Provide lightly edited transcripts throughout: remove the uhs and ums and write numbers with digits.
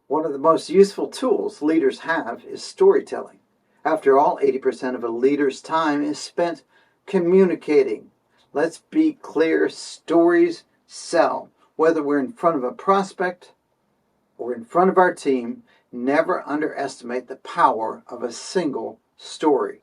One of the most useful tools leaders have is storytelling. After all, 80% of a leader's time is spent communicating. Let's be clear, stories sell. Whether we're in front of a prospect or in front of our team, never underestimate the power of a single story.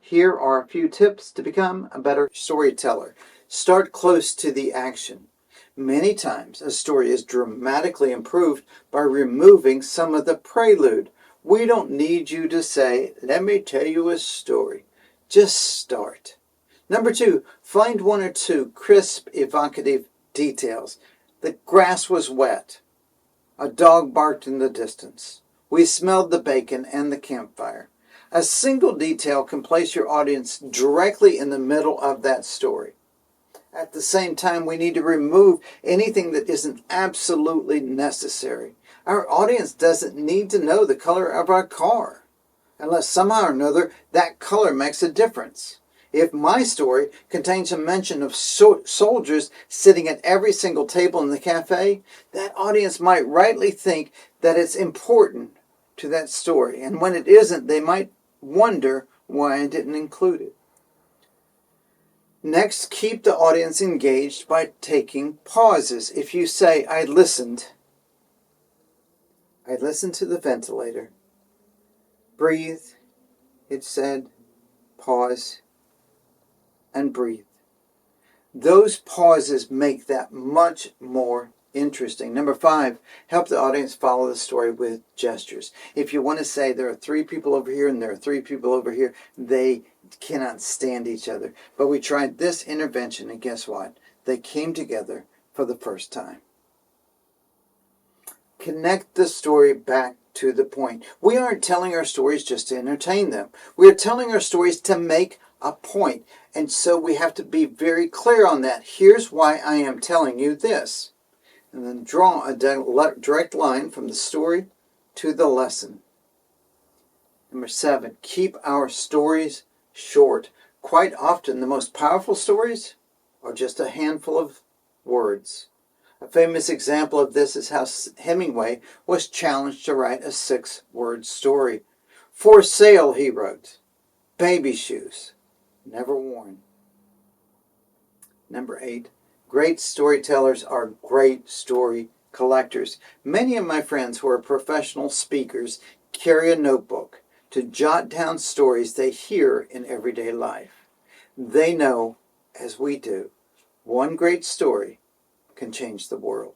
Here are a few tips to become a better storyteller. Start close to the action. Many times a story is dramatically improved by removing some of the prelude. We don't need you to say, "Let me tell you a story." Just start. Number 2, find one or two crisp, evocative details. The grass was wet. A dog barked in the distance. We smelled the bacon and the campfire. A single detail can place your audience directly in the middle of that story. At the same time, we need to remove anything that isn't absolutely necessary. Our audience doesn't need to know the color of our car, unless somehow or another that color makes a difference. If my story contains a mention of soldiers sitting at every single table in the cafe, that audience might rightly think that it's important to that story. And when it isn't, they might wonder why I didn't include it. Next, keep the audience engaged by taking pauses. If you say, I listened to the ventilator. Breathe, it said, pause, and breathe. Those pauses make that much more interesting. Number 5, help the audience follow the story with gestures. If you want to say there are 3 people over here and there are 3 people over here, they cannot stand each other. But we tried this intervention, and guess what? They came together for the first time. Connect the story back to the point. We aren't telling our stories just to entertain them. We are telling our stories to make a point. And so we have to be very clear on that. Here's why I am telling you this. And then draw a direct line from the story to the lesson. Number 7, keep our stories short. Quite often, the most powerful stories are just a handful of words. A famous example of this is how Hemingway was challenged to write a 6-word story. For sale, he wrote. Baby shoes, never worn. Number 8, great storytellers are great story collectors. Many of my friends who are professional speakers carry a notebook to jot down stories they hear in everyday life. They know, as we do, one great story can change the world.